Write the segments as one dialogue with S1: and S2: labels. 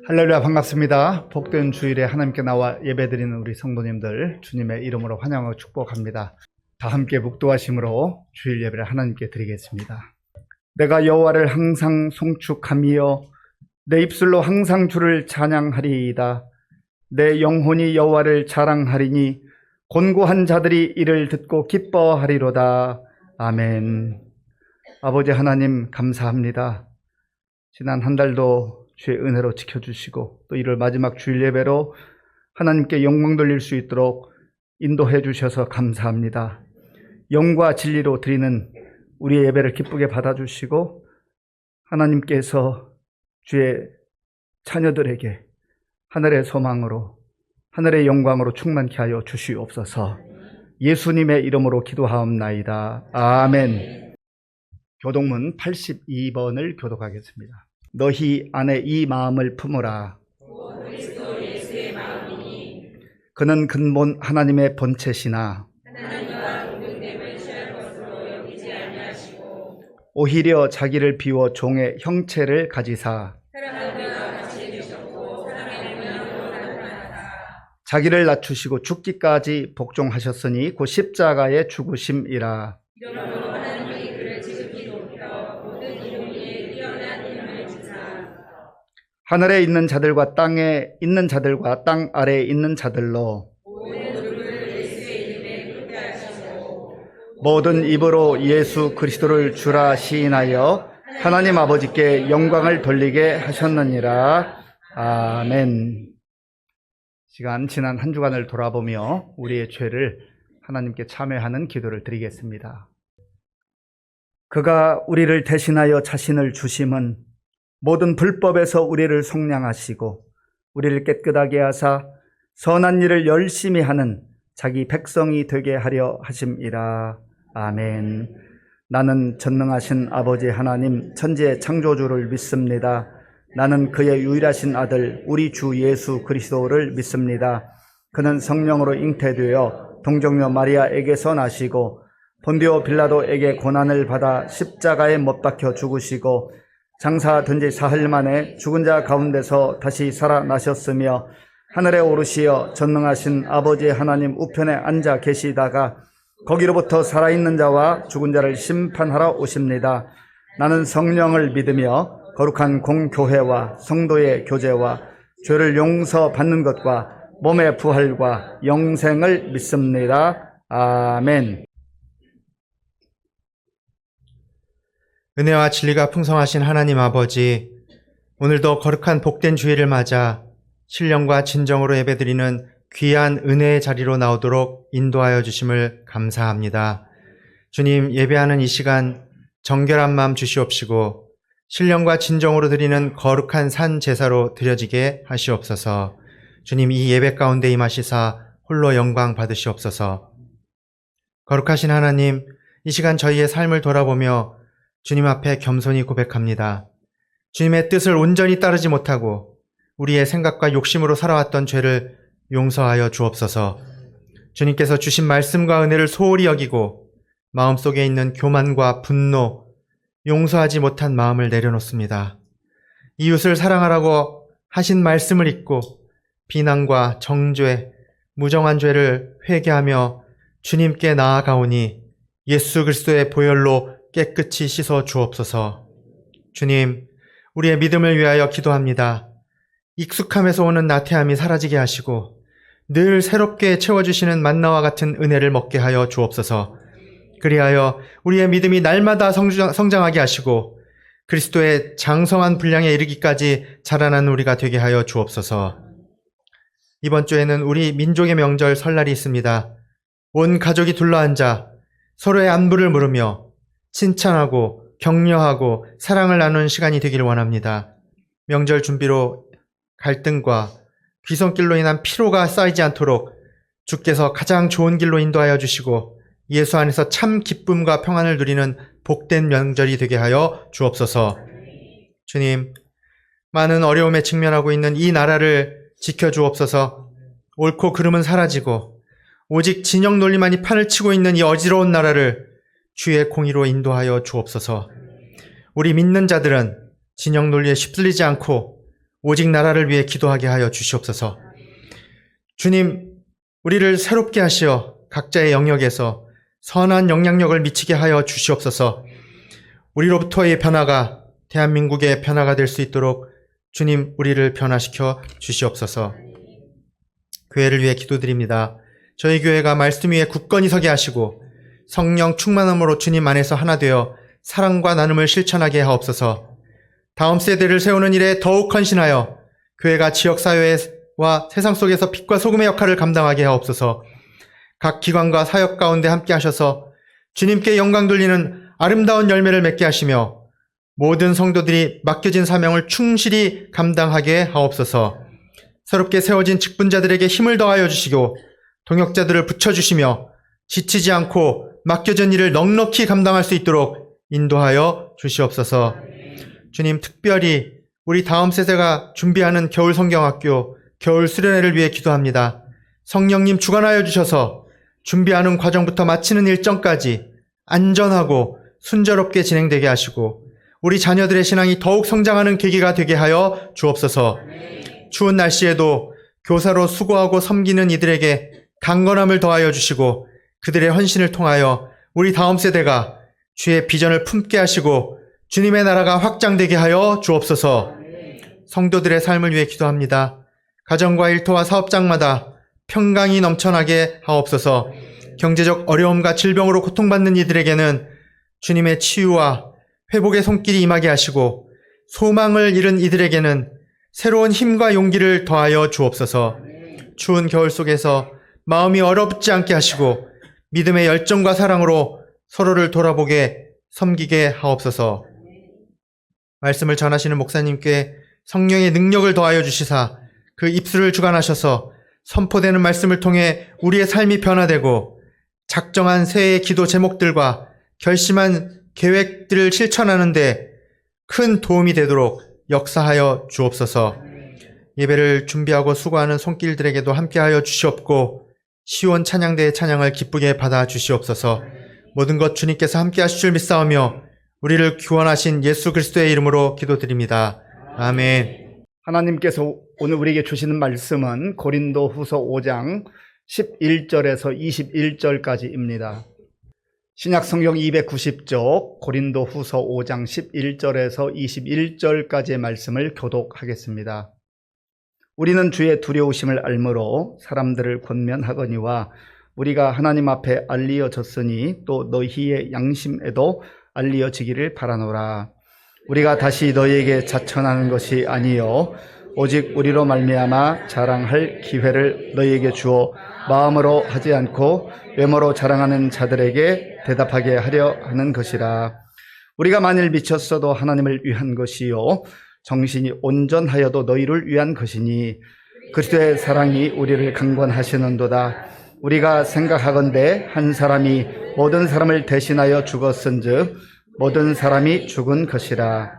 S1: 할렐루야, 반갑습니다. 복된 주일에 하나님께 나와 예배드리는 우리 성도님들 주님의 이름으로 환영하고 축복합니다. 다 함께 묵도하심으로 주일 예배를 하나님께 드리겠습니다. 내가 여호와를 항상 송축하며 내 입술로 항상 주를 찬양하리이다. 내 영혼이 여호와를 자랑하리니 곤고한 자들이 이를 듣고 기뻐하리로다. 아멘. 아버지 하나님 감사합니다. 지난 한 달도 주의 은혜로 지켜주시고 또 이를 마지막 주일 예배로 하나님께 영광 돌릴 수 있도록 인도해 주셔서 감사합니다. 영과 진리로 드리는 우리의 예배를 기쁘게 받아주시고 하나님께서 주의 자녀들에게 하늘의 소망으로 하늘의 영광으로 충만케 하여 주시옵소서. 예수님의 이름으로 기도하옵나이다. 아멘. 교독문 82번을 교독하겠습니다. 너희 안에 이 마음을 품으라. 그는 근본 하나님의 본체시나 오히려 자기를 비워 종의 형체를 가지사 자기를 낮추시고 죽기까지 복종하셨으니 곧 십자가의 죽으심이라. 하늘에 있는 자들과 땅에 있는 자들과 땅 아래에 있는 자들로 모든 입으로 예수 그리스도를 주라 시인하여 하나님 아버지께 영광을 돌리게 하셨느니라. 아멘. 지난 한 주간을 돌아보며 우리의 죄를 하나님께 참회하는 기도를 드리겠습니다. 그가 우리를 대신하여 자신을 주심은 모든 불법에서 우리를 속량하시고 우리를 깨끗하게 하사 선한 일을 열심히 하는 자기 백성이 되게 하려 하심이라. 아멘. 나는 전능하신 아버지 하나님 천지의 창조주를 믿습니다. 나는 그의 유일하신 아들 우리 주 예수 그리스도를 믿습니다. 그는 성령으로 잉태되어 동정녀 마리아에게서 나시고 본디오 빌라도에게 고난을 받아 십자가에 못 박혀 죽으시고 장사된 지 사흘 만에 죽은 자 가운데서 다시 살아나셨으며 하늘에 오르시어 전능하신 아버지 하나님 우편에 앉아 계시다가 거기로부터 살아있는 자와 죽은 자를 심판하러 오십니다. 나는 성령을 믿으며 거룩한 공교회와 성도의 교제와 죄를 용서받는 것과 몸의 부활과 영생을 믿습니다. 아멘.
S2: 은혜와 진리가 풍성하신 하나님 아버지, 오늘도 거룩한 복된 주일을 맞아 신령과 진정으로 예배드리는 귀한 은혜의 자리로 나오도록 인도하여 주심을 감사합니다. 주님, 예배하는 이 시간 정결한 마음 주시옵시고 신령과 진정으로 드리는 거룩한 산 제사로 드려지게 하시옵소서. 주님, 이 예배 가운데 임하시사 홀로 영광 받으시옵소서. 거룩하신 하나님, 이 시간 저희의 삶을 돌아보며 주님 앞에 겸손히 고백합니다. 주님의 뜻을 온전히 따르지 못하고 우리의 생각과 욕심으로 살아왔던 죄를 용서하여 주옵소서. 주님께서 주신 말씀과 은혜를 소홀히 여기고 마음속에 있는 교만과 분노, 용서하지 못한 마음을 내려놓습니다. 이웃을 사랑하라고 하신 말씀을 잊고 비난과 정죄, 무정한 죄를 회개하며 주님께 나아가오니 예수 그리스도의 보혈로 깨끗이 씻어 주옵소서. 주님, 우리의 믿음을 위하여 기도합니다. 익숙함에서 오는 나태함이 사라지게 하시고 늘 새롭게 채워주시는 만나와 같은 은혜를 먹게 하여 주옵소서. 그리하여 우리의 믿음이 날마다 성장하게 하시고 그리스도의 장성한 분량에 이르기까지 자라나는 우리가 되게 하여 주옵소서. 이번 주에는 우리 민족의 명절 설날이 있습니다. 온 가족이 둘러앉아 서로의 안부를 물으며 칭찬하고 격려하고 사랑을 나누는 시간이 되기를 원합니다. 명절 준비로 갈등과 귀성길로 인한 피로가 쌓이지 않도록 주께서 가장 좋은 길로 인도하여 주시고 예수 안에서 참 기쁨과 평안을 누리는 복된 명절이 되게 하여 주옵소서. 주님, 많은 어려움에 직면하고 있는 이 나라를 지켜주옵소서. 옳고 그름은 사라지고 오직 진영 논리만이 판을 치고 있는 이 어지러운 나라를 주의 공의로 인도하여 주옵소서. 우리 믿는 자들은 진영 논리에 휩쓸리지 않고 오직 나라를 위해 기도하게 하여 주시옵소서. 주님, 우리를 새롭게 하시어 각자의 영역에서 선한 영향력을 미치게 하여 주시옵소서. 우리로부터의 변화가 대한민국의 변화가 될 수 있도록 주님, 우리를 변화시켜 주시옵소서. 교회를 위해 기도드립니다. 저희 교회가 말씀 위에 굳건히 서게 하시고 성령 충만함으로 주님 안에서 하나 되어 사랑과 나눔을 실천하게 하옵소서. 다음 세대를 세우는 일에 더욱 헌신하여 교회가 지역사회와 세상 속에서 빛과 소금의 역할을 감당하게 하옵소서. 각 기관과 사역 가운데 함께 하셔서 주님께 영광 돌리는 아름다운 열매를 맺게 하시며 모든 성도들이 맡겨진 사명을 충실히 감당하게 하옵소서. 새롭게 세워진 직분자들에게 힘을 더하여 주시고 동역자들을 붙여주시며 지치지 않고 맡겨진 일을 넉넉히 감당할 수 있도록 인도하여 주시옵소서. 주님, 특별히 우리 다음 세대가 준비하는 겨울 성경학교, 겨울 수련회를 위해 기도합니다. 성령님 주관하여 주셔서 준비하는 과정부터 마치는 일정까지 안전하고 순조롭게 진행되게 하시고 우리 자녀들의 신앙이 더욱 성장하는 계기가 되게 하여 주옵소서. 추운 날씨에도 교사로 수고하고 섬기는 이들에게 강건함을 더하여 주시고 그들의 헌신을 통하여 우리 다음 세대가 주의 비전을 품게 하시고 주님의 나라가 확장되게 하여 주옵소서. 성도들의 삶을 위해 기도합니다. 가정과 일터와 사업장마다 평강이 넘쳐나게 하옵소서. 경제적 어려움과 질병으로 고통받는 이들에게는 주님의 치유와 회복의 손길이 임하게 하시고 소망을 잃은 이들에게는 새로운 힘과 용기를 더하여 주옵소서. 추운 겨울 속에서 마음이 얼어붙지 않게 하시고 믿음의 열정과 사랑으로 서로를 돌아보게 섬기게 하옵소서. 말씀을 전하시는 목사님께 성령의 능력을 더하여 주시사 그 입술을 주관하셔서 선포되는 말씀을 통해 우리의 삶이 변화되고 작정한 새해의 기도 제목들과 결심한 계획들을 실천하는 데 큰 도움이 되도록 역사하여 주옵소서. 예배를 준비하고 수고하는 손길들에게도 함께하여 주시옵고 시온 찬양대의 찬양을 기쁘게 받아 주시옵소서. 모든 것 주님께서 함께 하실 줄 믿사오며 우리를 구원하신 예수 그리스도의 이름으로 기도드립니다. 아멘.
S1: 하나님께서 오늘 우리에게 주시는 말씀은 고린도후서 5장 11절에서 21절까지입니다. 신약성경 290쪽 고린도후서 5장 11절에서 21절까지의 말씀을 교독하겠습니다. 우리는 주의 두려우심을 알므로 사람들을 권면하거니와 우리가 하나님 앞에 알리어졌으니 또 너희의 양심에도 알리어지기를 바라노라. 우리가 다시 너희에게 자천하는 것이 아니요 오직 우리로 말미암아 자랑할 기회를 너희에게 주어 마음으로 하지 않고 외모로 자랑하는 자들에게 대답하게 하려 하는 것이라. 우리가 만일 미쳤어도 하나님을 위한 것이요 정신이 온전하여도 너희를 위한 것이니 그리스도의 사랑이 우리를 강권하시는도다. 우리가 생각하건대 한 사람이 모든 사람을 대신하여 죽었은즉 모든 사람이 죽은 것이라.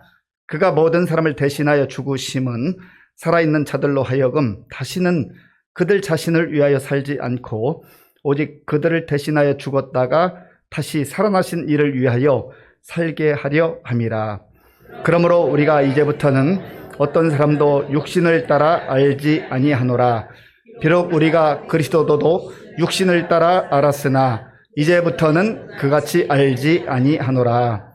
S1: 그가 모든 사람을 대신하여 죽으심은 살아있는 자들로 하여금 다시는 그들 자신을 위하여 살지 않고 오직 그들을 대신하여 죽었다가 다시 살아나신 이를 위하여 살게 하려 함이라. 그러므로 우리가 이제부터는 어떤 사람도 육신을 따라 알지 아니하노라. 비록 우리가 그리스도도 육신을 따라 알았으나 이제부터는 그같이 알지 아니하노라.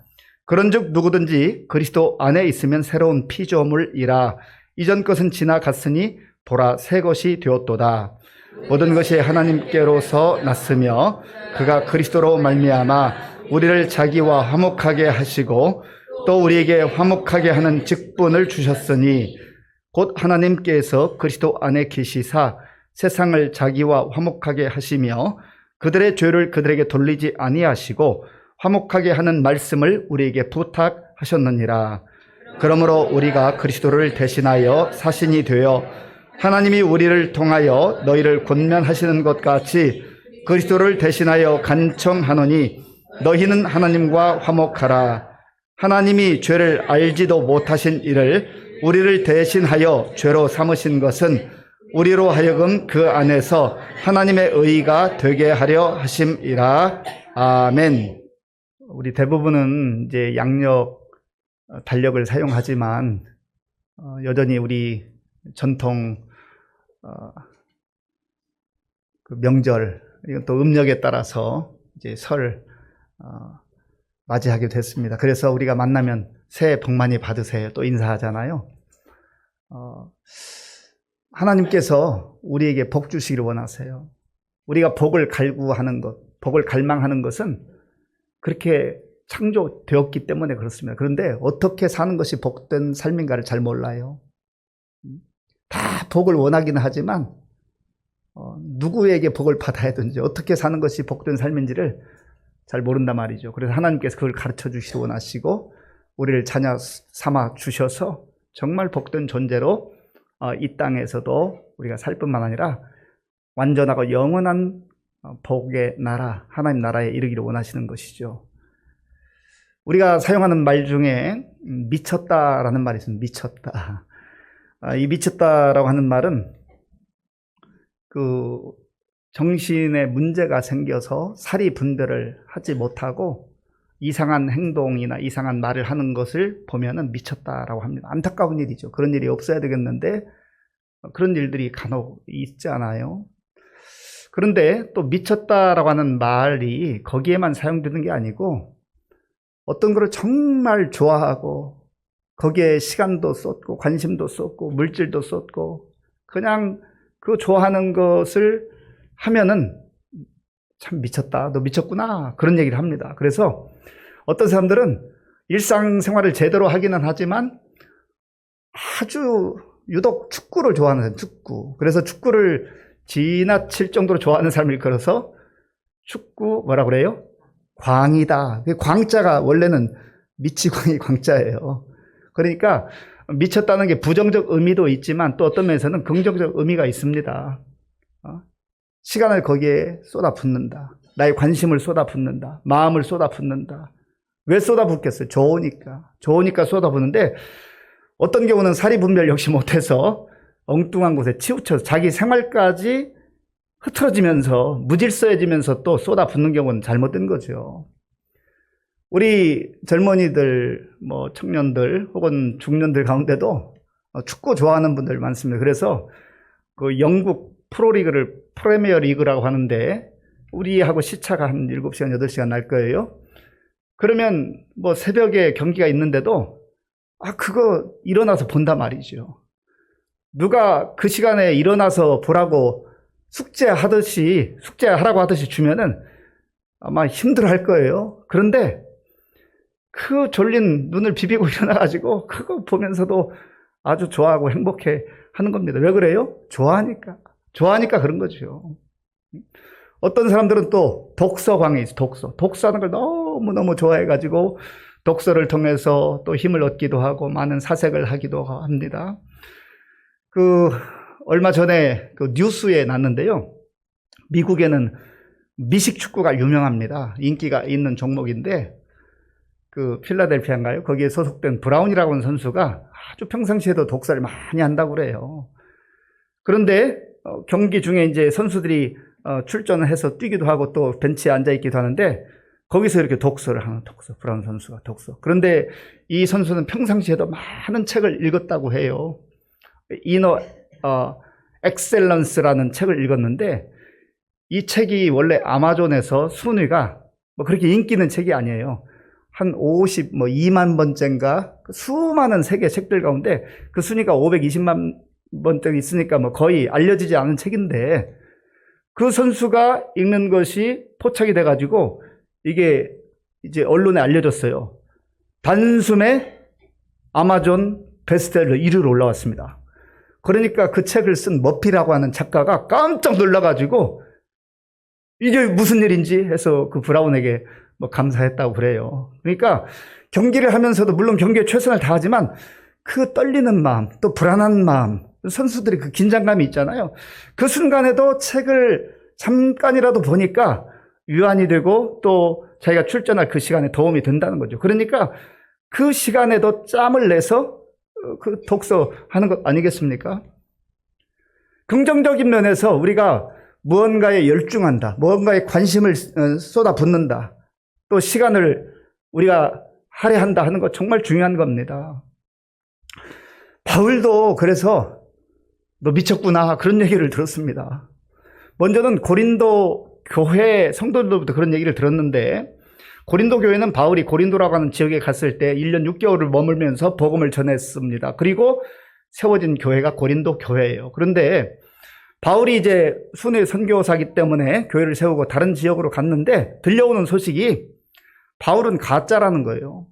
S1: 그런즉 누구든지 그리스도 안에 있으면 새로운 피조물이라. 이전 것은 지나갔으니 보라 새 것이 되었도다. 모든 것이 하나님께로서 났으며 그가 그리스도로 말미암아 우리를 자기와 화목하게 하시고 또 우리에게 화목하게 하는 직분을 주셨으니 곧 하나님께서 그리스도 안에 계시사 세상을 자기와 화목하게 하시며 그들의 죄를 그들에게 돌리지 아니하시고 화목하게 하는 말씀을 우리에게 부탁하셨느니라. 그러므로 우리가 그리스도를 대신하여 사신이 되어 하나님이 우리를 통하여 너희를 권면하시는 것 같이 그리스도를 대신하여 간청하노니 너희는 하나님과 화목하라. 하나님이 죄를 알지도 못하신 이를 우리를 대신하여 죄로 삼으신 것은 우리로 하여금 그 안에서 하나님의 의가 되게 하려 하심이라. 아멘. 우리 대부분은 이제 양력, 달력을 사용하지만 여전히 우리 전통 그 명절, 이건 또 음력에 따라서 이제 설 맞이하게 됐습니다. 그래서 우리가 만나면 새해 복 많이 받으세요. 또 인사하잖아요. 하나님께서 우리에게 복 주시기를 원하세요. 우리가 복을 갈구하는 것, 복을 갈망하는 것은 그렇게 창조되었기 때문에 그렇습니다. 그런데 어떻게 사는 것이 복된 삶인가를 잘 몰라요. 다 복을 원하기는 하지만 누구에게 복을 받아야 되는지, 어떻게 사는 것이 복된 삶인지를 잘 모른단 말이죠. 그래서 하나님께서 그걸 가르쳐 주시기 원하시고 우리를 자녀 삼아 주셔서 정말 복된 존재로 이 땅에서도 우리가 살 뿐만 아니라 완전하고 영원한 복의 나라, 하나님 나라에 이르기를 원하시는 것이죠. 우리가 사용하는 말 중에 미쳤다라는 말이 있습니다. 미쳤다. 이 미쳤다라고 하는 말은 그 정신에 문제가 생겨서 사리 분별을 하지 못하고 이상한 행동이나 이상한 말을 하는 것을 보면은 미쳤다라고 합니다. 안타까운 일이죠. 그런 일이 없어야 되겠는데 그런 일들이 간혹 있지 않아요? 그런데 또 미쳤다라고 하는 말이 거기에만 사용되는 게 아니고 어떤 것을 정말 좋아하고 거기에 시간도 쏟고 관심도 쏟고 물질도 쏟고 그냥 그 좋아하는 것을 하면은 참 미쳤다, 너 미쳤구나, 그런 얘기를 합니다. 그래서 어떤 사람들은 일상생활을 제대로 하기는 하지만 아주 유독 축구를 좋아하는 사람, 축구. 그래서 축구를 지나칠 정도로 좋아하는 사람을 일컬어서 축구 뭐라 그래요? 광이다. 광자가 원래는 미치광이 광자예요. 그러니까 미쳤다는 게 부정적 의미도 있지만 또 어떤 면에서는 긍정적 의미가 있습니다. 시간을 거기에 쏟아붓는다. 나의 관심을 쏟아붓는다. 마음을 쏟아붓는다. 왜 쏟아붓겠어요? 좋으니까. 좋으니까 쏟아붓는데 어떤 경우는 사리분별 역시 못해서 엉뚱한 곳에 치우쳐서 자기 생활까지 흐트러지면서 무질서해지면서 또 쏟아붓는 경우는 잘못된 거죠. 우리 젊은이들, 뭐 청년들 혹은 중년들 가운데도 축구 좋아하는 분들 많습니다. 그래서 그 영국 프로리그를 프리미어 리그라고 하는데 우리하고 시차가 한 7시간, 8시간 날 거예요. 그러면 뭐 새벽에 경기가 있는데도 그거 일어나서 본단 말이죠. 누가 그 시간에 일어나서 보라고 숙제하라고 하듯이 주면은 아마 힘들어 할 거예요. 그런데 그 졸린 눈을 비비고 일어나가지고 그거 보면서도 아주 좋아하고 행복해 하는 겁니다. 왜 그래요? 좋아하니까. 좋아하니까 그런 거죠. 어떤 사람들은 또 독서광에 있어요. 독서하는 걸 너무너무 좋아해가지고 독서를 통해서 또 힘을 얻기도 하고 많은 사색을 하기도 합니다. 얼마 전에 그 뉴스에 났는데요. 미국에는 미식 축구가 유명합니다. 인기가 있는 종목인데 그 필라델피아인가요? 거기에 소속된 브라운이라고 하는 선수가 아주 평상시에도 독서를 많이 한다고 그래요. 그런데 경기 중에 이제 선수들이 출전을 해서 뛰기도 하고 또 벤치에 앉아 있기도 하는데 거기서 이렇게 독서를 하는 브라운 선수가 독서. 그런데 이 선수는 평상시에도 많은 책을 읽었다고 해요. 이너 엑셀런스라는 책을 읽었는데 이 책이 원래 아마존에서 순위가 뭐 그렇게 인기 있는 책이 아니에요. 한 2만 번째인가 수많은 세계 책들 가운데 그 순위가 520만 번째 있으니까 뭐 거의 알려지지 않은 책인데 그 선수가 읽는 것이 포착이 돼가지고 이게 이제 언론에 알려졌어요. 단숨에 아마존 베스트셀러 1위로 올라왔습니다. 그러니까 그 책을 쓴 머피라고 하는 작가가 깜짝 놀라가지고 이게 무슨 일인지 해서 그 브라운에게 뭐 감사했다고 그래요. 그러니까 경기를 하면서도 물론 경기에 최선을 다하지만 그 떨리는 마음, 또 불안한 마음, 선수들이 그 긴장감이 있잖아요. 그 순간에도 책을 잠깐이라도 보니까 유한이 되고 또 자기가 출전할 그 시간에 도움이 된다는 거죠. 그러니까 그 시간에도 짬을 내서 그 독서하는 것 아니겠습니까? 긍정적인 면에서 우리가 무언가에 열중한다, 무언가에 관심을 쏟아붓는다, 또 시간을 우리가 할애한다 하는 거 정말 중요한 겁니다. 바울도 그래서 너 미쳤구나 그런 얘기를 들었습니다. 먼저는 고린도 교회 성도들로부터 그런 얘기를 들었는데, 고린도 교회는 바울이 고린도라고 하는 지역에 갔을 때 1년 6개월을 머물면서 복음을 전했습니다. 그리고 세워진 교회가 고린도 교회예요. 그런데 바울이 이제 순회 선교사이기 때문에 교회를 세우고 다른 지역으로 갔는데 들려오는 소식이 바울은 가짜라는 거예요.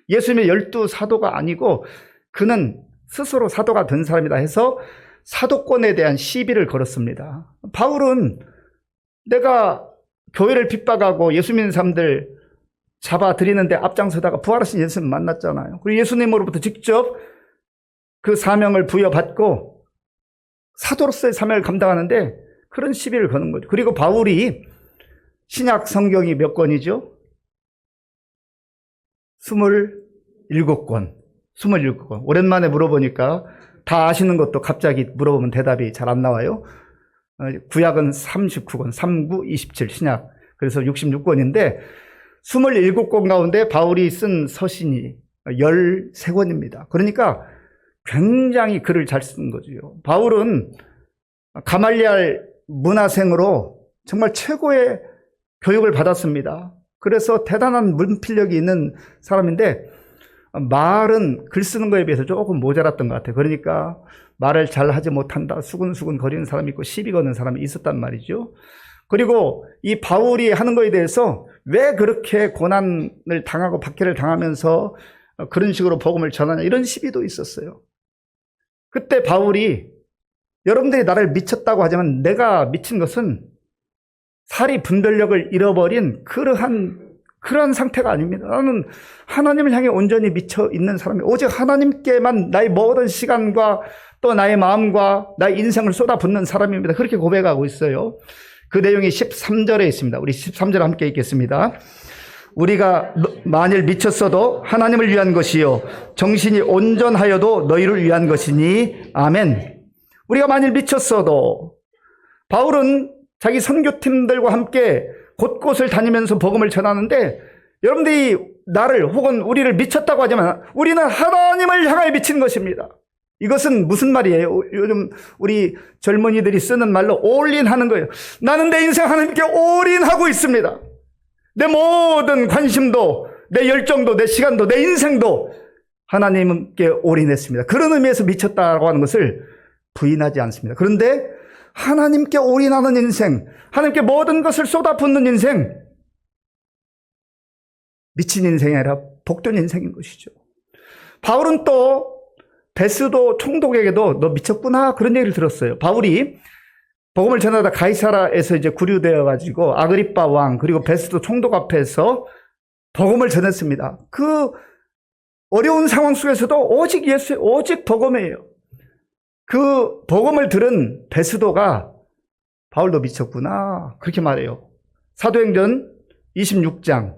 S1: 예수님의 12사도가 아니고 그는 스스로 사도가 된 사람이다 해서 사도권에 대한 시비를 걸었습니다. 바울은 내가 교회를 핍박하고 예수 믿는 사람들 잡아들이는데 앞장서다가 부활하신 예수님 만났잖아요. 그리고 예수님으로부터 직접 그 사명을 부여받고 사도로서의 사명을 감당하는데 그런 시비를 거는 거죠. 그리고 바울이 신약 성경이 몇 권이죠? 27권. 오랜만에 물어보니까 다 아시는 것도 갑자기 물어보면 대답이 잘 안 나와요. 구약은 39권, 39, 27 신약. 그래서 66권인데 27권 가운데 바울이 쓴 서신이 13권입니다. 그러니까 굉장히 글을 잘 쓴 거죠. 바울은 가말리알 문화생으로 정말 최고의 교육을 받았습니다. 그래서 대단한 문필력이 있는 사람인데 말은 글 쓰는 거에 비해서 조금 모자랐던 것 같아요. 그러니까 말을 잘 하지 못한다, 수근수근 거리는 사람이 있고 시비 거는 사람이 있었단 말이죠. 그리고 이 바울이 하는 거에 대해서 왜 그렇게 고난을 당하고 박해를 당하면서 그런 식으로 복음을 전하냐, 이런 시비도 있었어요. 그때 바울이 여러분들이 나를 미쳤다고 하지만 내가 미친 것은 사리 분별력을 잃어버린 그러한 상태가 아닙니다. 나는 하나님을 향해 온전히 미쳐 있는 사람이에요. 오직 하나님께만 나의 모든 시간과 또 나의 마음과 나의 인생을 쏟아붓는 사람입니다. 그렇게 고백하고 있어요. 그 내용이 13절에 있습니다. 우리 13절 함께 읽겠습니다. 우리가 만일 미쳤어도 하나님을 위한 것이요 정신이 온전하여도 너희를 위한 것이니 아멘. 우리가 만일 미쳤어도, 바울은 자기 선교팀들과 함께 곳곳을 다니면서 복음을 전하는데 여러분들이 나를 혹은 우리를 미쳤다고 하지만 우리는 하나님을 향하여 미친 것입니다. 이것은 무슨 말이에요? 요즘 우리 젊은이들이 쓰는 말로 올인하는 거예요. 나는 내 인생 하나님께 올인하고 있습니다. 내 모든 관심도, 내 열정도, 내 시간도, 내 인생도 하나님께 올인했습니다. 그런 의미에서 미쳤다고 하는 것을 부인하지 않습니다. 그런데 하나님께 올인하는 인생, 하나님께 모든 것을 쏟아붓는 인생, 미친 인생이 아니라 복된 인생인 것이죠. 바울은 또 베스도 총독에게도 너 미쳤구나 그런 얘기를 들었어요. 바울이 복음을 전하다 가이사라에서 이제 구류되어 가지고 아그리빠 왕 그리고 베스도 총독 앞에서 복음을 전했습니다. 그 어려운 상황 속에서도 오직 예수, 오직 복음이에요. 그 복음을 들은 베스도가 바울도 미쳤구나 그렇게 말해요. 사도행전 26장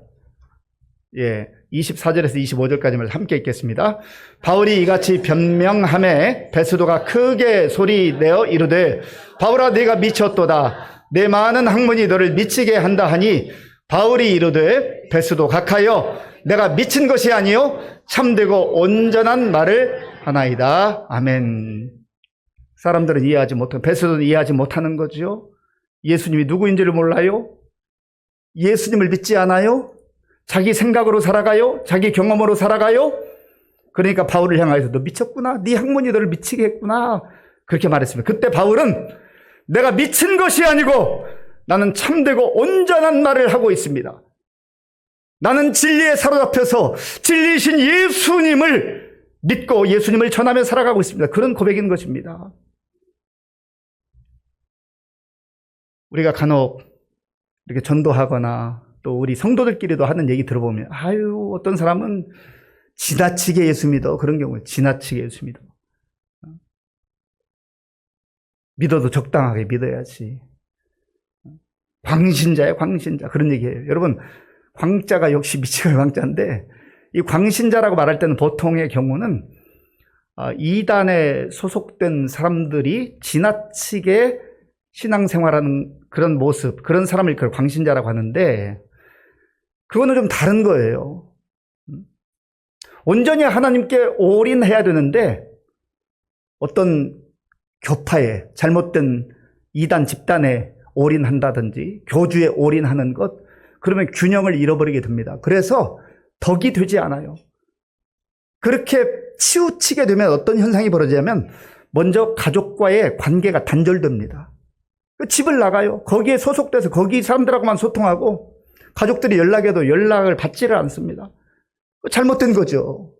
S1: 24절에서 25절까지를 함께 읽겠습니다. 바울이 이같이 변명하매 베스도가 크게 소리내어 이르되 바울아 네가 미쳤도다. 내 많은 학문이 너를 미치게 한다 하니 바울이 이르되 베스도 각하여 내가 미친 것이 아니요 참되고 온전한 말을 하나이다. 아멘. 사람들은 이해하지 못하고 베스도는 이해하지 못하는 거죠. 예수님이 누구인지를 몰라요. 예수님을 믿지 않아요. 자기 생각으로 살아가요. 자기 경험으로 살아가요. 그러니까 바울을 향하여서 너 미쳤구나. 네 학문이 너를 미치게 했구나. 그렇게 말했습니다. 그때 바울은 내가 미친 것이 아니고 나는 참되고 온전한 말을 하고 있습니다. 나는 진리에 사로잡혀서 진리이신 예수님을 믿고 예수님을 전하며 살아가고 있습니다. 그런 고백인 것입니다. 우리가 간혹 이렇게 전도하거나 또 우리 성도들끼리도 하는 얘기 들어보면 아유 어떤 사람은 지나치게 예수 믿어. 그런 경우에 지나치게 예수 믿어. 믿어도 적당하게 믿어야지. 광신자야 광신자. 그런 얘기예요. 여러분 광자가 역시 미치갈 광자인데 이 광신자라고 말할 때는 보통의 경우는 이단에 소속된 사람들이 지나치게 신앙생활하는 그런 모습, 그런 사람을 광신자라고 하는데 그거는 좀 다른 거예요. 온전히 하나님께 올인해야 되는데 어떤 교파에, 잘못된 이단 집단에 올인한다든지 교주에 올인하는 것, 그러면 균형을 잃어버리게 됩니다. 그래서 덕이 되지 않아요. 그렇게 치우치게 되면 어떤 현상이 벌어지냐면 먼저 가족과의 관계가 단절됩니다. 집을 나가요. 거기에 소속돼서 거기 사람들하고만 소통하고 가족들이 연락해도 연락을 받지를 않습니다. 잘못된 거죠.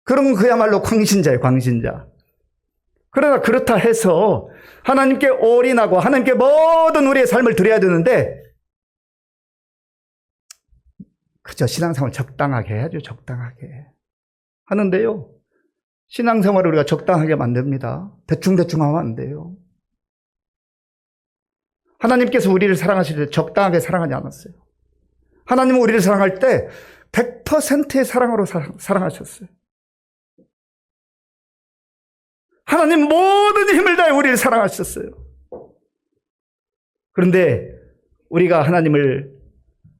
S1: 그럼 그야말로 광신자예요, 광신자. 그러나 그렇다 해서 하나님께 올인하고 하나님께 모든 우리의 삶을 드려야 되는데 그저 신앙생활 적당하게 해야죠. 적당하게 하는데요, 신앙생활을 우리가 적당하게 만듭니다. 대충대충 하면 안 돼요. 하나님께서 우리를 사랑하실 때 적당하게 사랑하지 않았어요. 하나님은 우리를 사랑할 때 100%의 사랑으로 사랑하셨어요. 하나님 모든 힘을 다해 우리를 사랑하셨어요. 그런데 우리가 하나님을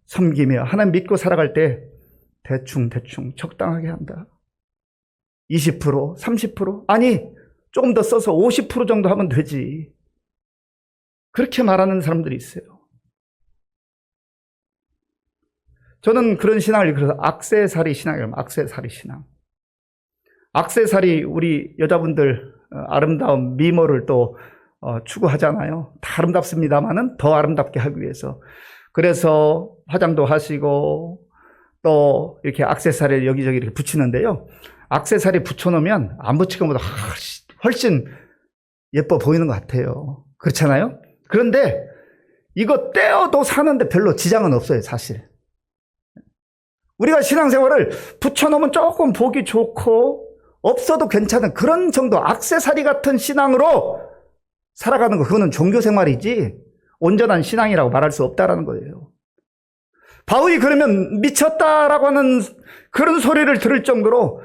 S1: 섬기며 하나님 믿고 살아갈 때 대충 적당하게 한다. 20%, 30%? 아니, 조금 더 써서 50% 정도 하면 되지. 그렇게 말하는 사람들이 있어요. 저는 그런 신앙을 그래서 악세사리 신앙이라고 합니다. 악세사리 신앙. 악세사리, 우리 여자분들 아름다운 미모를 또 추구하잖아요. 다 아름답습니다만은 더 아름답게 하기 위해서. 그래서 화장도 하시고 또 이렇게 악세사리를 여기저기 이렇게 붙이는데요. 악세사리 붙여놓으면 안 붙이는 것보다 훨씬 예뻐 보이는 것 같아요. 그렇잖아요? 그런데 이거 떼어도 사는데 별로 지장은 없어요, 사실. 우리가 신앙생활을 붙여놓으면 조금 보기 좋고 없어도 괜찮은 그런 정도 액세서리 같은 신앙으로 살아가는 거, 그거는 종교생활이지 온전한 신앙이라고 말할 수 없다라는 거예요. 바울이 그러면 미쳤다라고 하는 그런 소리를 들을 정도로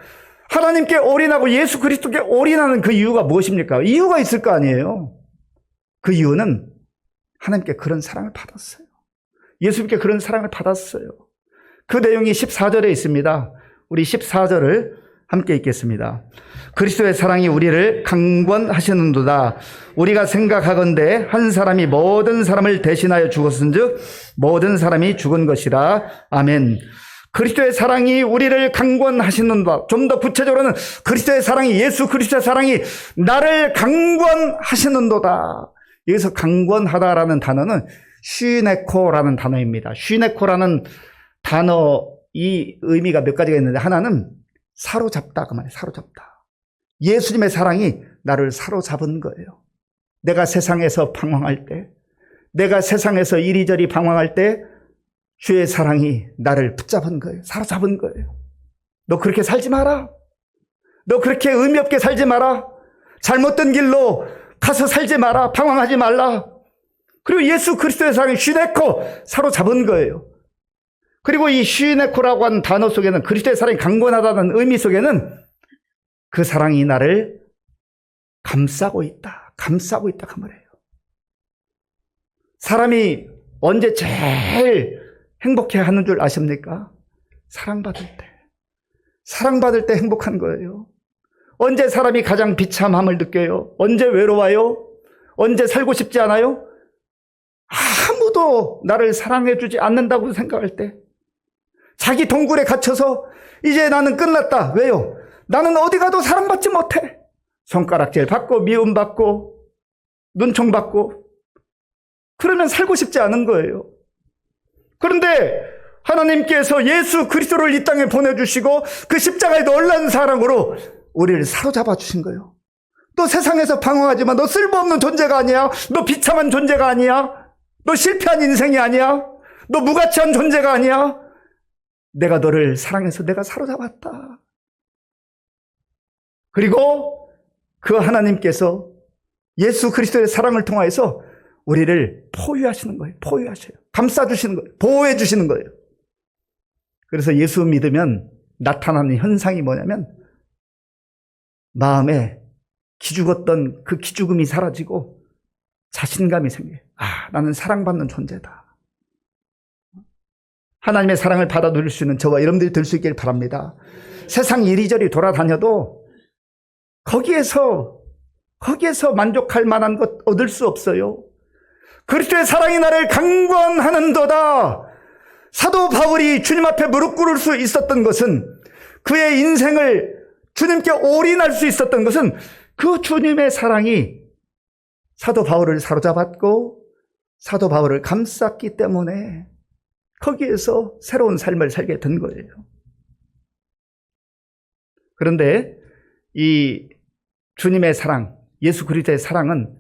S1: 하나님께 올인하고 예수 그리스도께 올인하는 그 이유가 무엇입니까? 이유가 있을 거 아니에요. 그 이유는 하나님께 그런 사랑을 받았어요. 예수님께 그런 사랑을 받았어요. 그 내용이 14절에 있습니다. 우리 14절을 함께 읽겠습니다. 그리스도의 사랑이 우리를 강권하시는도다. 우리가 생각하건대 한 사람이 모든 사람을 대신하여 죽었은즉 모든 사람이 죽은 것이라. 아멘. 그리스도의 사랑이 우리를 강권하시는도다. 좀 더 구체적으로는 그리스도의 사랑이, 예수 그리스도의 사랑이 나를 강권하시는도다. 여기서 강권하다라는 단어는 슈네코라는 단어입니다. 슈네코라는 단어, 이 의미가 몇 가지가 있는데 하나는 사로잡다, 그 말이에요. 사로잡다. 예수님의 사랑이 나를 사로잡은 거예요. 내가 세상에서 방황할 때, 내가 세상에서 이리저리 방황할 때 주의 사랑이 나를 붙잡은 거예요. 사로잡은 거예요. 너 그렇게 살지 마라. 너 그렇게 의미 없게 살지 마라. 잘못된 길로 가서 살지 마라. 방황하지 말라. 그리고 예수 그리스도의 사랑이 슈네코, 사로잡은 거예요. 그리고 이 슈네코라고 하는 단어 속에는, 그리스도의 사랑이 강권하다는 의미 속에는 그 사랑이 나를 감싸고 있다. 감싸고 있다 그 말이에요. 사람이 언제 제일 행복해 하는 줄 아십니까? 사랑받을 때. 사랑받을 때 행복한 거예요. 언제 사람이 가장 비참함을 느껴요? 언제 외로워요? 언제 살고 싶지 않아요? 아무도 나를 사랑해 주지 않는다고 생각할 때, 자기 동굴에 갇혀서 이제 나는 끝났다. 왜요? 나는 어디 가도 사랑받지 못해. 손가락질 받고 미움받고 눈총받고, 그러면 살고 싶지 않은 거예요. 그런데 하나님께서 예수 그리스도를 이 땅에 보내주시고 그 십자가의 놀라운 사랑으로 우리를 사로잡아 주신 거예요. 너 세상에서 방황하지만 너 쓸모없는 존재가 아니야. 너 비참한 존재가 아니야. 너 실패한 인생이 아니야. 너 무가치한 존재가 아니야. 내가 너를 사랑해서 내가 사로잡았다. 그리고 그 하나님께서 예수 그리스도의 사랑을 통하여서 우리를 포유하시는 거예요. 포유하셔요. 감싸주시는 거예요. 보호해주시는 거예요. 그래서 예수 믿으면 나타나는 현상이 뭐냐면 마음에 기죽었던 그 기죽음이 사라지고 자신감이 생겨요. 아, 나는 사랑받는 존재다. 하나님의 사랑을 받아 누릴 수 있는 저와 여러분들이 될 수 있길 바랍니다. 세상 이리저리 돌아다녀도 거기에서 만족할 만한 것 얻을 수 없어요. 그리스도의 사랑이 나를 강권하는도다. 사도 바울이 주님 앞에 무릎 꿇을 수 있었던 것은, 그의 인생을 주님께 올인할 수 있었던 것은 그 주님의 사랑이 사도 바울을 사로잡았고 사도 바울을 감쌌기 때문에 거기에서 새로운 삶을 살게 된 거예요. 그런데 이 주님의 사랑, 예수 그리스도의 사랑은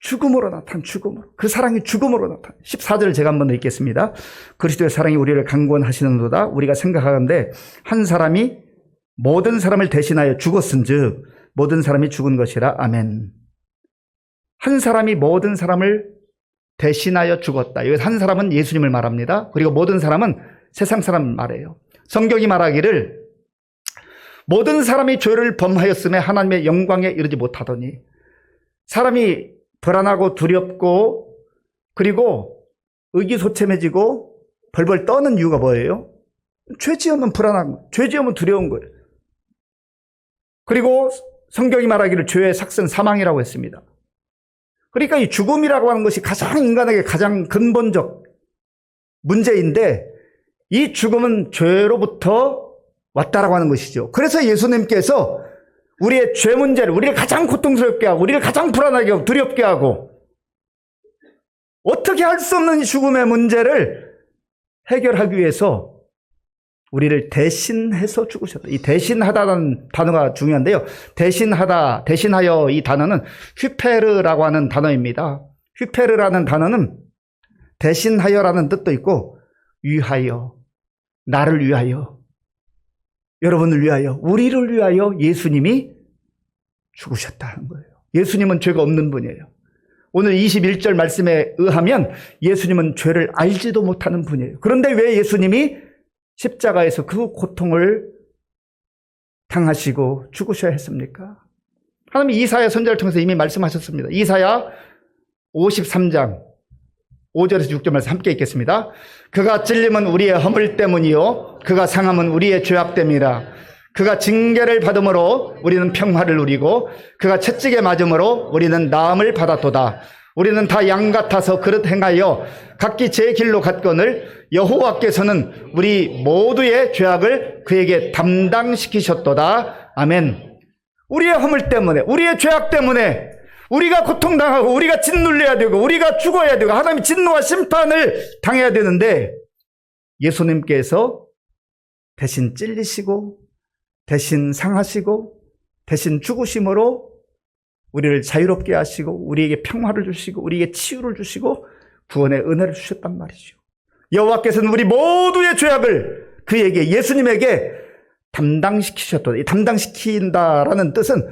S1: 죽음으로 나타난, 죽음으로. 그 사랑이 죽음으로 나타난. 14절 제가 한번 읽겠습니다. 그리스도의 사랑이 우리를 강권하시는도다. 우리가 생각하건대 한 사람이 모든 사람을 대신하여 죽었은즉 모든 사람이 죽은 것이라. 아멘. 한 사람이 모든 사람을 대신하여 죽었다. 여기서 한 사람은 예수님을 말합니다. 그리고 모든 사람은 세상 사람을 말해요. 성경이 말하기를 모든 사람이 죄를 범하였음에 하나님의 영광에 이르지 못하더니, 사람이 불안하고 두렵고 그리고 의기소침해지고 벌벌 떠는 이유가 뭐예요? 죄 지으면 불안한 거예요. 죄 지으면 두려운 거예요. 그리고 성경이 말하기를 죄의 삭은 사망이라고 했습니다. 그러니까 이 죽음이라고 하는 것이 가장 인간에게 가장 근본적 문제인데, 이 죽음은 죄로부터 왔다라고 하는 것이죠. 그래서 예수님께서 우리의 죄 문제를, 우리를 가장 고통스럽게 하고 우리를 가장 불안하게 하고 두렵게 하고 어떻게 할 수 없는 이 죽음의 문제를 해결하기 위해서 우리를 대신해서 죽으셨다. 이 대신하다는 단어가 중요한데요. 대신하여, 이 단어는 휘페르라고 하는 단어입니다. 휘페르라는 단어는 대신하여라는 뜻도 있고, 위하여, 나를 위하여, 여러분을 위하여, 우리를 위하여 예수님이 죽으셨다는 거예요. 예수님은 죄가 없는 분이에요. 오늘 21절 말씀에 의하면 예수님은 죄를 알지도 못하는 분이에요. 그런데 왜 예수님이 십자가에서 그 고통을 당하시고 죽으셔야 했습니까? 하나님이 이사야 선지자를 통해서 이미 말씀하셨습니다. 이사야 53장 5절에서 6절 말씀 함께 읽겠습니다. 그가 찔림은 우리의 허물 때문이요 그가 상함은 우리의 죄악 때문이라. 그가 징계를 받음으로 우리는 평화를 누리고 그가 채찍에 맞음으로 우리는 나음을 받았도다. 우리는 다 양 같아서 그릇 행하여 각기 제 길로 갔거늘 여호와께서는 우리 모두의 죄악을 그에게 담당시키셨도다. 아멘. 우리의 허물 때문에, 우리의 죄악 때문에 우리가 고통당하고 우리가 짓눌려야 되고 우리가 죽어야 되고 하나님의 진노와 심판을 당해야 되는데, 예수님께서 대신 찔리시고 대신 상하시고 대신 죽으심으로 우리를 자유롭게 하시고 우리에게 평화를 주시고 우리에게 치유를 주시고 구원의 은혜를 주셨단 말이죠. 여호와께서는 우리 모두의 죄악을 그에게, 예수님에게 담당시키셨다. 이 담당시킨다라는 뜻은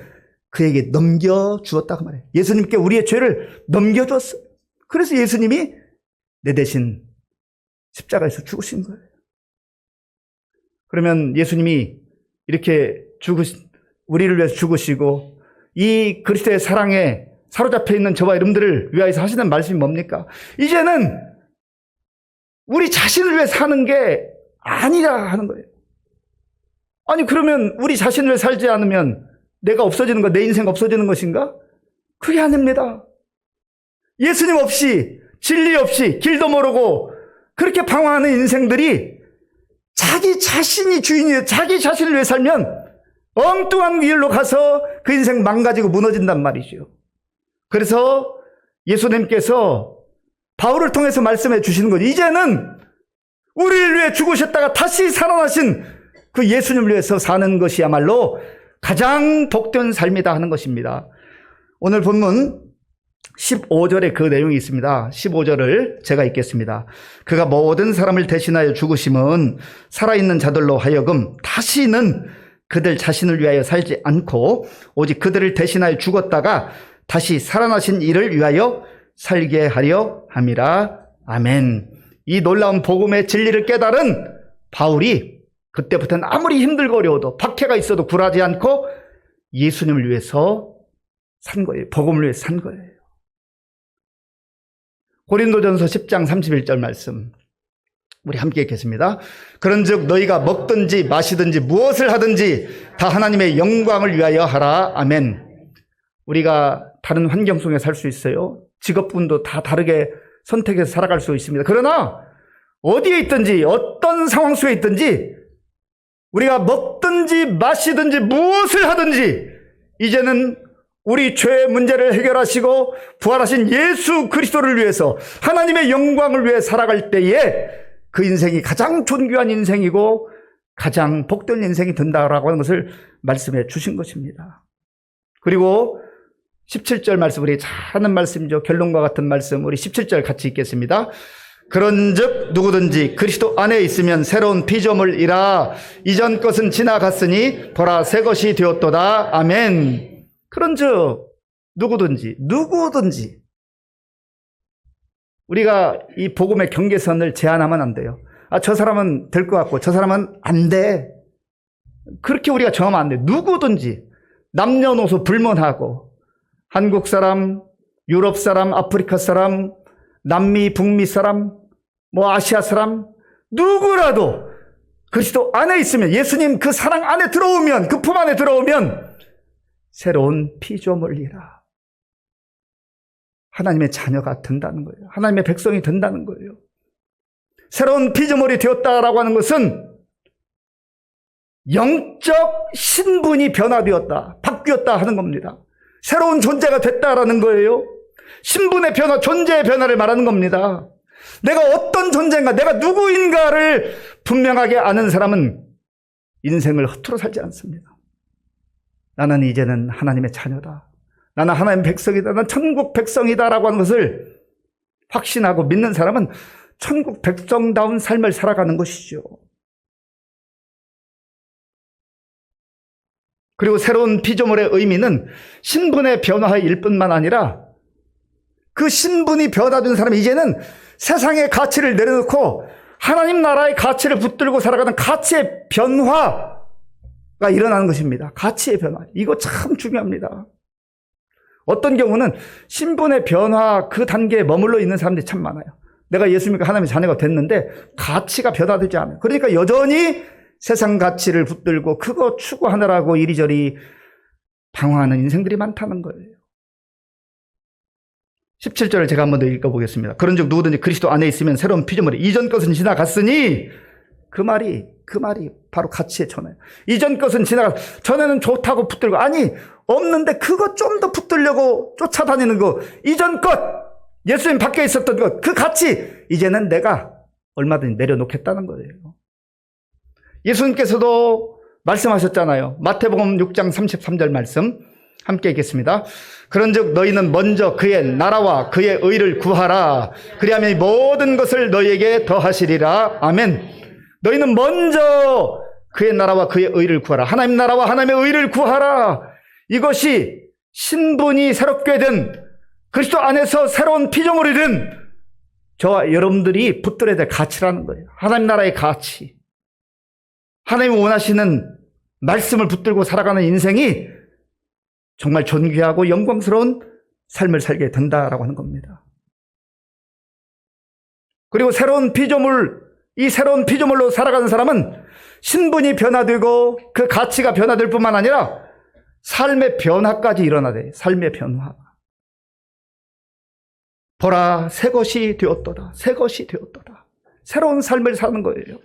S1: 그에게 넘겨주었다고 말해요. 예수님께 우리의 죄를 넘겨줬어요. 그래서 예수님이 내 대신 십자가에서 죽으신 거예요. 그러면 예수님이 이렇게 우리를 위해서 죽으시고 이 그리스도의 사랑에 사로잡혀 있는 저와 여러분들을 위하여서 하시는 말씀이 뭡니까? 이제는 우리 자신을 위해 사는 게 아니라 하는 거예요. 아니, 그러면 우리 자신을 위해 살지 않으면 내가 없어지는 거, 내 인생 없어지는 것인가? 그게 아닙니다. 예수님 없이, 진리 없이, 길도 모르고 그렇게 방황하는 인생들이 자기 자신이 주인이에요. 자기 자신을 위해 살면 엉뚱한 길로 가서 그 인생 망가지고 무너진단 말이죠. 그래서 예수님께서 바울을 통해서 말씀해 주시는 거죠. 이제는 우리를 위해 죽으셨다가 다시 살아나신 그 예수님을 위해서 사는 것이야말로 가장 복된 삶이다 하는 것입니다. 오늘 본문 15절에 그 내용이 있습니다. 15절을 제가 읽겠습니다. 그가 모든 사람을 대신하여 죽으심은 살아있는 자들로 하여금 다시는 그들 자신을 위하여 살지 않고 오직 그들을 대신하여 죽었다가 다시 살아나신 이를 위하여 살게 하려 함이라. 아멘. 이 놀라운 복음의 진리를 깨달은 바울이 그때부터는 아무리 힘들고 어려워도 박해가 있어도 굴하지 않고 예수님을 위해서 산 거예요. 복음을 위해서 산 거예요. 고린도전서 10장 31절 말씀 우리 함께 읽겠습니다. 그런즉 너희가 먹든지 마시든지 무엇을 하든지 다 하나님의 영광을 위하여 하라. 아멘. 우리가 다른 환경 속에 살 수 있어요. 직업군도 다 다르게 선택해서 살아갈 수 있습니다. 그러나 어디에 있든지 어떤 상황 속에 있든지 우리가 먹든지 마시든지 무엇을 하든지 이제는 우리 죄의 문제를 해결하시고 부활하신 예수 그리스도를 위해서 하나님의 영광을 위해 살아갈 때에 그 인생이 가장 존귀한 인생이고 가장 복된 인생이 된다라고 하는 것을 말씀해 주신 것입니다. 그리고 17절 말씀, 우리 잘 아는 말씀이죠. 결론과 같은 말씀, 우리 17절 같이 읽겠습니다. 그런즉 누구든지 그리스도 안에 있으면 새로운 피조물이라 이전 것은 지나갔으니 보라 새 것이 되었도다. 아멘. 그런즉 누구든지 우리가 이 복음의 경계선을 제한하면 안 돼요. 저 사람은 될 것 같고 저 사람은 안 돼. 그렇게 우리가 정하면 안 돼. 누구든지 남녀노소 불문하고 한국 사람, 유럽 사람, 아프리카 사람, 남미, 북미 사람, 아시아 사람, 누구라도 그리스도 안에 있으면, 예수님 그 사랑 안에 들어오면, 그 품 안에 들어오면 새로운 피조물이라. 하나님의 자녀가 된다는 거예요. 하나님의 백성이 된다는 거예요. 새로운 피조물이 되었다라고 하는 것은 영적 신분이 변화되었다, 바뀌었다 하는 겁니다. 새로운 존재가 됐다라는 거예요. 신분의 변화, 존재의 변화를 말하는 겁니다. 내가 어떤 존재인가, 내가 누구인가를 분명하게 아는 사람은 인생을 허투루 살지 않습니다. 나는 이제는 하나님의 자녀다. 나는 하나님의 백성이다. 나는 천국 백성이다라고 하는 것을 확신하고 믿는 사람은 천국 백성다운 삶을 살아가는 것이죠. 그리고 새로운 피조물의 의미는 신분의 변화일 뿐만 아니라 그 신분이 변화된 사람이 이제는 세상의 가치를 내려놓고 하나님 나라의 가치를 붙들고 살아가는 가치의 변화가 일어나는 것입니다. 가치의 변화. 이거 참 중요합니다. 어떤 경우는 신분의 변화 그 단계에 머물러 있는 사람들이 참 많아요. 내가 예수님과 하나님의 자녀가 됐는데 가치가 변화되지 않아요. 그러니까 여전히 세상 가치를 붙들고 그거 추구하느라고 이리저리 방황하는 인생들이 많다는 거예요. 17절을 제가 한번 더 읽어보겠습니다. 그런즉 누구든지 그리스도 안에 있으면 새로운 피조물이 이전 것은 지나갔으니 그 말이 바로 가치의 전화예요. 이전 것은 전에는 좋다고 붙들고 아니 없는데 그거 좀 더 붙들려고 쫓아다니는 거 이전 것 예수님 밖에 있었던 것 그 가치 이제는 내가 얼마든지 내려놓겠다는 거예요. 예수님께서도 말씀하셨잖아요. 마태복음 6장 33절 말씀 함께 읽겠습니다. 그런즉 너희는 먼저 그의 나라와 그의 의를 구하라. 그리하면 이 모든 것을 너희에게 더하시리라. 아멘. 너희는 먼저 그의 나라와 그의 의를 구하라. 하나님 나라와 하나님의 의를 구하라. 이것이 신분이 새롭게 된 그리스도 안에서 새로운 피조물이 된 저와 여러분들이 붙들어야 될 가치라는 거예요. 하나님 나라의 가치. 하나님이 원하시는 말씀을 붙들고 살아가는 인생이 정말 존귀하고 영광스러운 삶을 살게 된다라고 하는 겁니다. 그리고 이 새로운 피조물로 살아가는 사람은 신분이 변화되고 그 가치가 변화될 뿐만 아니라 삶의 변화까지 일어나대. 삶의 변화. 보라, 새 것이 되었도다. 새 것이 되었도다. 새로운 삶을 사는 거예요.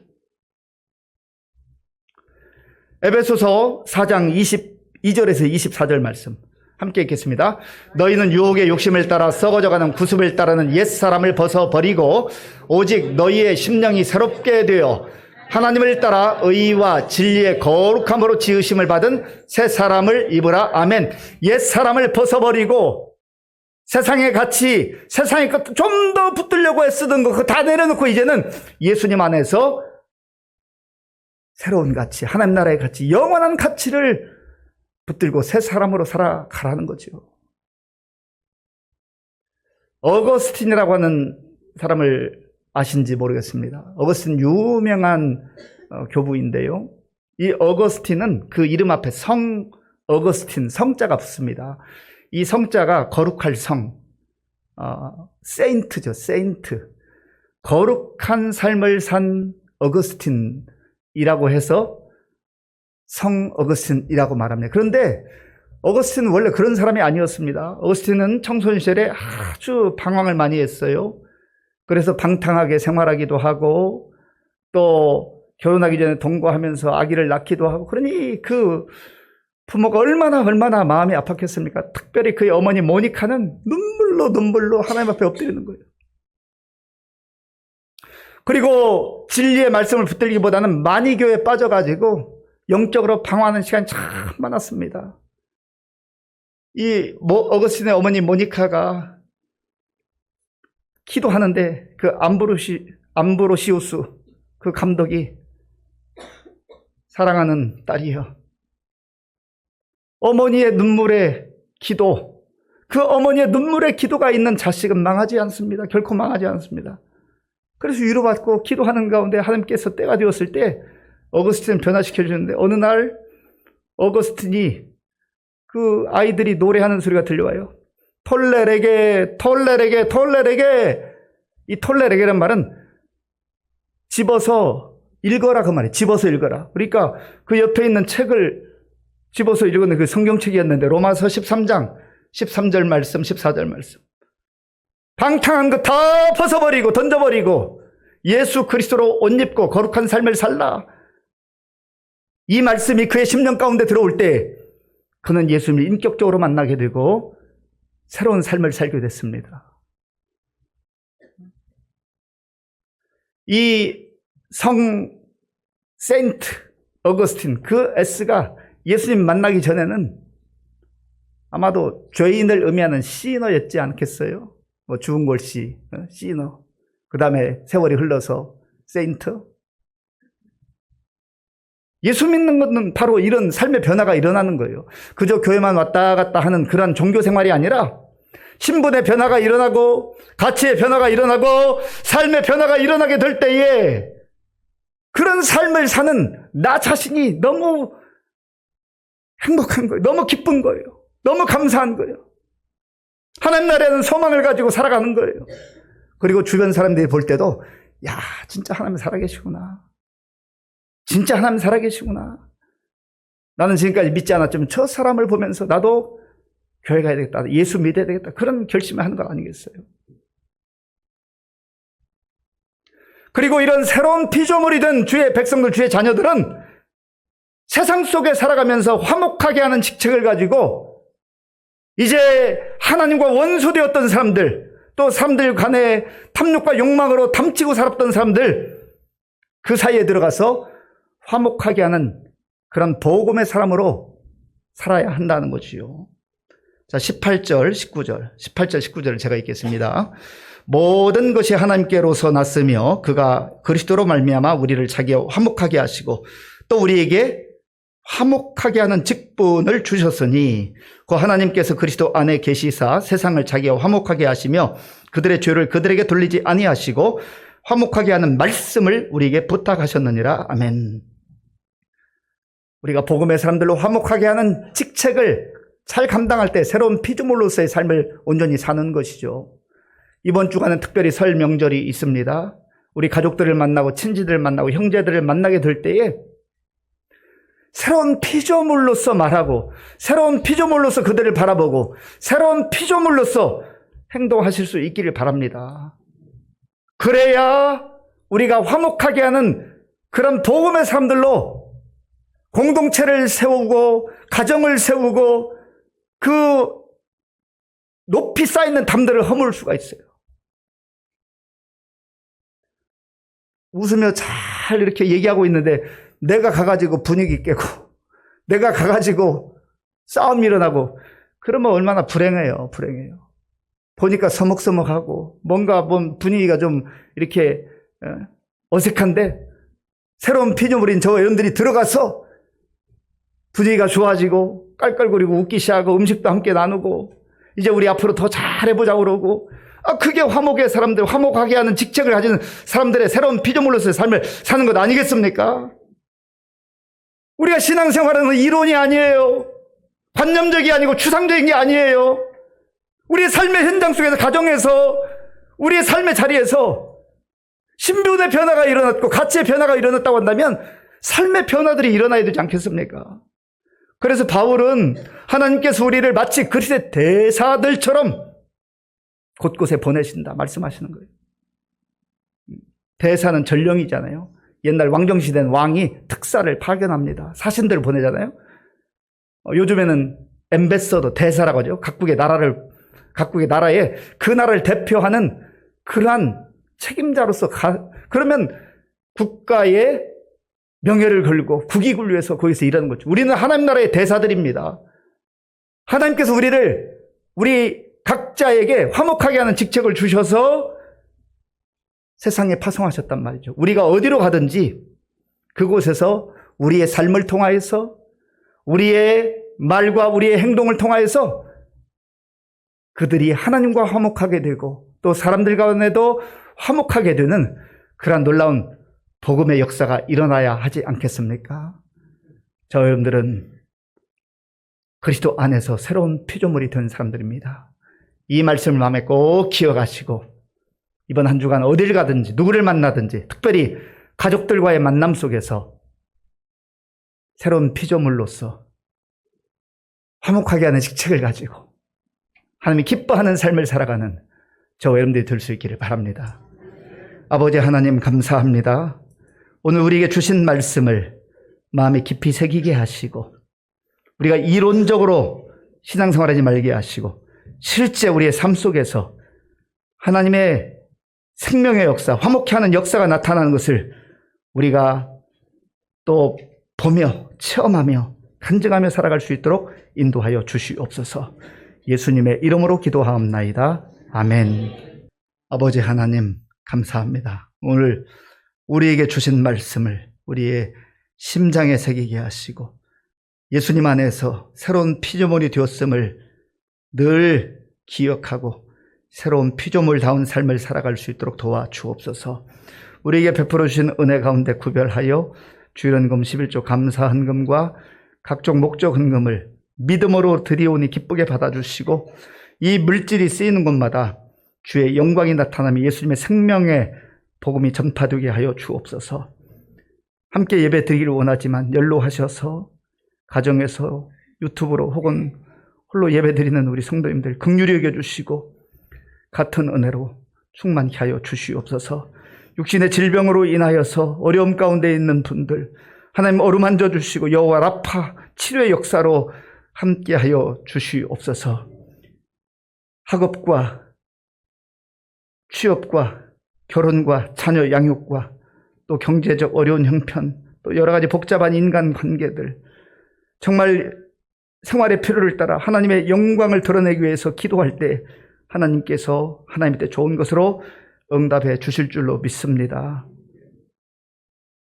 S1: 에베소서 4장 22절에서 24절 말씀 함께 읽겠습니다. 너희는 유혹의 욕심을 따라 썩어져가는 구습을 따르는 옛사람을 벗어버리고 오직 너희의 심령이 새롭게 되어 하나님을 따라 의와 진리의 거룩함으로 지으심을 받은 새 사람을 입으라. 아멘. 옛사람을 벗어버리고 세상의 가치, 세상의 것 좀 더 붙들려고 애쓰던 거 그거 다 내려놓고 이제는 예수님 안에서 새로운 가치, 하나님 나라의 가치, 영원한 가치를 붙들고 새 사람으로 살아가라는 거죠. 어거스틴이라고 하는 사람을 아신지 모르겠습니다. 어거스틴 유명한 교부인데요. 이 어거스틴은 그 이름 앞에 어거스틴, 성자가 붙습니다. 이 성자가 거룩할 성, 세인트죠, 세인트. 거룩한 삶을 산 어거스틴이라고 해서 성 어거스틴이라고 말합니다. 그런데 어거스틴은 원래 그런 사람이 아니었습니다. 어거스틴은 청소년 시절에 아주 방황을 많이 했어요. 그래서 방탕하게 생활하기도 하고 또 결혼하기 전에 동거하면서 아기를 낳기도 하고, 그러니 그 부모가 얼마나 마음이 아팠겠습니까? 특별히 그의 어머니 모니카는 눈물로 하나님 앞에 엎드리는 거예요. 그리고 진리의 말씀을 붙들기보다는 만이교에 빠져가지고 영적으로 방황하는 시간이 참 많았습니다. 이 어거스틴의 어머니 모니카가 기도하는데 그 암브로시우스 그 감독이 사랑하는 딸이여, 어머니의 눈물의 기도, 그 어머니의 눈물의 기도가 있는 자식은 망하지 않습니다. 결코 망하지 않습니다. 그래서 위로받고 기도하는 가운데 하나님께서 때가 되었을 때 어거스틴을 변화시켜 주는데, 어느 날 어거스틴이 그 아이들이 노래하는 소리가 들려와요. 톨레레게 톨레레게 톨레레게. 이 톨레레게란 말은 집어서 읽어라 그 말이에요. 집어서 읽어라. 그러니까 그 옆에 있는 책을 집어서 읽었는데 그 성경책이었는데 로마서 13장 13절 말씀 14절 말씀. 방탕한 거 다 벗어버리고 던져버리고 예수 그리스도로 옷 입고 거룩한 삶을 살라. 이 말씀이 그의 심령 가운데 들어올 때 그는 예수님을 인격적으로 만나게 되고 새로운 삶을 살게 됐습니다. 이 성 세인트 어거스틴, 그 S가 예수님 만나기 전에는 아마도 죄인을 의미하는 시너였지 않겠어요? 뭐 주은골씨, 시너. 그 다음에 세월이 흘러서 세인트. 예수 믿는 것은 바로 이런 삶의 변화가 일어나는 거예요. 그저 교회만 왔다 갔다 하는 그런 종교 생활이 아니라 신분의 변화가 일어나고 가치의 변화가 일어나고 삶의 변화가 일어나게 될 때에 그런 삶을 사는 나 자신이 너무 행복한 거예요. 너무 기쁜 거예요. 너무 감사한 거예요. 하나님 나라에는 소망을 가지고 살아가는 거예요. 그리고 주변 사람들이 볼 때도 야, 진짜 하나님 살아계시구나. 진짜 하나님 살아계시구나. 나는 지금까지 믿지 않았지만 저 사람을 보면서 나도 교회 가야 되겠다. 예수 믿어야 되겠다. 그런 결심을 하는 거 아니겠어요? 그리고 이런 새로운 피조물이 된 주의 백성들, 주의 자녀들은 세상 속에 살아가면서 화목하게 하는 직책을 가지고 이제 하나님과 원수되었던 사람들, 또 사람들 간의 탐욕과 욕망으로 담치고 살았던 사람들, 그 사이에 들어가서 화목하게 하는 그런 복음의 사람으로 살아야 한다는 거지요. 자, 18절, 19절을 제가 읽겠습니다. 모든 것이 하나님께로서 났으며 그가 그리스도로 말미암아 우리를 자기와 화목하게 하시고 또 우리에게 화목하게 하는 직분을 주셨으니 그 하나님께서 그리스도 안에 계시사 세상을 자기와 화목하게 하시며 그들의 죄를 그들에게 돌리지 아니하시고 화목하게 하는 말씀을 우리에게 부탁하셨느니라. 아멘. 우리가 복음의 사람들로 화목하게 하는 직책을 잘 감당할 때 새로운 피조물로서의 삶을 온전히 사는 것이죠. 이번 주간은 특별히 설 명절이 있습니다. 우리 가족들을 만나고 친지들을 만나고 형제들을 만나게 될 때에 새로운 피조물로서 말하고 새로운 피조물로서 그들을 바라보고 새로운 피조물로서 행동하실 수 있기를 바랍니다. 그래야 우리가 화목하게 하는 그런 복음의 사람들로 공동체를 세우고 가정을 세우고 그 높이 쌓이는 담들을 허물 수가 있어요. 웃으며 잘 이렇게 얘기하고 있는데 내가 가가지고 분위기 깨고 내가 가가지고 싸움이 일어나고 그러면 얼마나 불행해요. 보니까 서먹서먹하고 뭔가 분위기가 좀 이렇게 어색한데 새로운 피조물인 저 여러분들이 들어가서 분위기가 좋아지고 깔깔거리고 웃기 시작하고 음식도 함께 나누고 이제 우리 앞으로 더 잘해보자고 그러고 그게 화목의 사람들, 화목하게 하는 직책을 가진 사람들의 새로운 피조물로서의 삶을 사는 것 아니겠습니까? 우리가 신앙생활은 이론이 아니에요. 관념적이 아니고 추상적인 게 아니에요. 우리의 삶의 현장 속에서, 가정에서, 우리의 삶의 자리에서 신분의 변화가 일어났고 가치의 변화가 일어났다고 한다면 삶의 변화들이 일어나야 되지 않겠습니까? 그래서 바울은 하나님께서 우리를 마치 그리스도의 대사들처럼 곳곳에 보내신다 말씀하시는 거예요. 대사는 전령이잖아요. 옛날 왕정시대는 왕이 특사를 파견합니다. 사신들을 보내잖아요. 요즘에는 엠베서더, 대사라고 하죠. 각국의 나라에 그 나라를 대표하는 그러한 책임자로서 그러면 국가의 명예를 걸고 국익을 위해서 거기서 일하는 거죠. 우리는 하나님 나라의 대사들입니다. 하나님께서 우리 각자에게 화목하게 하는 직책을 주셔서 세상에 파송하셨단 말이죠. 우리가 어디로 가든지 그곳에서 우리의 삶을 통하여서 우리의 말과 우리의 행동을 통하여서 그들이 하나님과 화목하게 되고 또 사람들 가운데도 화목하게 되는 그러한 놀라운 복음의 역사가 일어나야 하지 않겠습니까? 저 여러분들은 그리스도 안에서 새로운 피조물이 된 사람들입니다. 이 말씀을 마음에 꼭 기억하시고 이번 한 주간 어딜 가든지 누구를 만나든지 특별히 가족들과의 만남 속에서 새로운 피조물로서 화목하게 하는 직책을 가지고 하나님이 기뻐하는 삶을 살아가는 저 여러분들이 될 수 있기를 바랍니다. 아버지 하나님 감사합니다. 오늘 우리에게 주신 말씀을 마음에 깊이 새기게 하시고 우리가 이론적으로 신앙생활하지 말게 하시고 실제 우리의 삶 속에서 하나님의 생명의 역사, 화목케 하는 역사가 나타나는 것을 우리가 또 보며 체험하며 간증하며 살아갈 수 있도록 인도하여 주시옵소서. 예수님의 이름으로 기도하옵나이다. 아멘. 아버지 하나님 감사합니다. 오늘 우리에게 주신 말씀을 우리의 심장에 새기게 하시고 예수님 안에서 새로운 피조물이 되었음을 늘 기억하고 새로운 피조물다운 삶을 살아갈 수 있도록 도와주옵소서. 우리에게 베풀어 주신 은혜 가운데 구별하여 주일헌금 11조 감사 헌금과 각종 목적 헌금을 믿음으로 드리오니 기쁘게 받아주시고 이 물질이 쓰이는 곳마다 주의 영광이 나타나며 예수님의 생명의 복음이 전파되게 하여 주옵소서. 함께 예배 드리기를 원하지만 연로하셔서 가정에서 유튜브로 혹은 홀로 예배 드리는 우리 성도님들 긍휼히 여겨주시고 같은 은혜로 충만케 하여 주시옵소서. 육신의 질병으로 인하여서 어려움 가운데 있는 분들 하나님 어루만져 주시고 여호와 라파 치료의 역사로 함께하여 주시옵소서. 학업과 취업과 결혼과 자녀 양육과 또 경제적 어려운 형편 또 여러 가지 복잡한 인간관계들 정말 생활의 필요를 따라 하나님의 영광을 드러내기 위해서 기도할 때 하나님께서 하나님께 좋은 것으로 응답해 주실 줄로 믿습니다.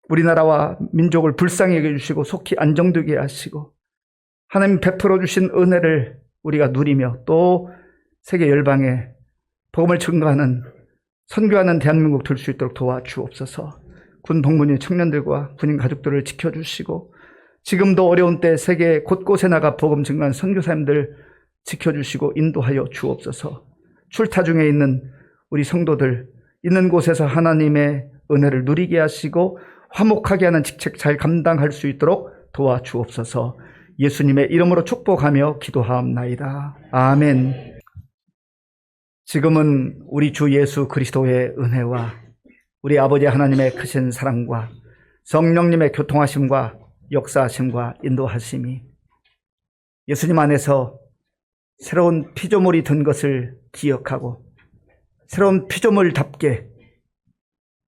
S1: 우리나라와 민족을 불쌍히 여겨주시고 속히 안정되게 하시고 하나님 베풀어 주신 은혜를 우리가 누리며 또 세계 열방에 복음을 증거하는 선교하는 대한민국 될 수 있도록 도와주옵소서. 군 복무인 청년들과 군인 가족들을 지켜주시고 지금도 어려운 때 세계 곳곳에 나가 복음 증거하는 선교사님들 지켜주시고 인도하여 주옵소서. 출타 중에 있는 우리 성도들 있는 곳에서 하나님의 은혜를 누리게 하시고 화목하게 하는 직책 잘 감당할 수 있도록 도와주옵소서. 예수님의 이름으로 축복하며 기도하옵나이다. 아멘. 지금은 우리 주 예수 그리스도의 은혜와 우리 아버지 하나님의 크신 사랑과 성령님의 교통하심과 역사하심과 인도하심이 예수님 안에서 새로운 피조물이 된 것을 기억하고 새로운 피조물답게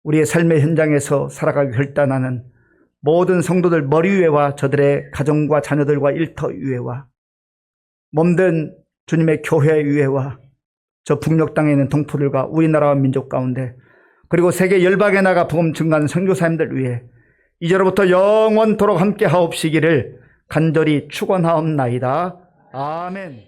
S1: 우리의 삶의 현장에서 살아가기 결단하는 모든 성도들 머리 위에와 저들의 가정과 자녀들과 일터 위에와 몸된 주님의 교회 위에와 저 북녘 땅에 있는 동포들과 우리나라와 민족 가운데 그리고 세계 열방에 나가 복음 증거하는 선교사님들 위해 이제로부터 영원토록 함께 하옵시기를 간절히 축원하옵나이다. 아멘.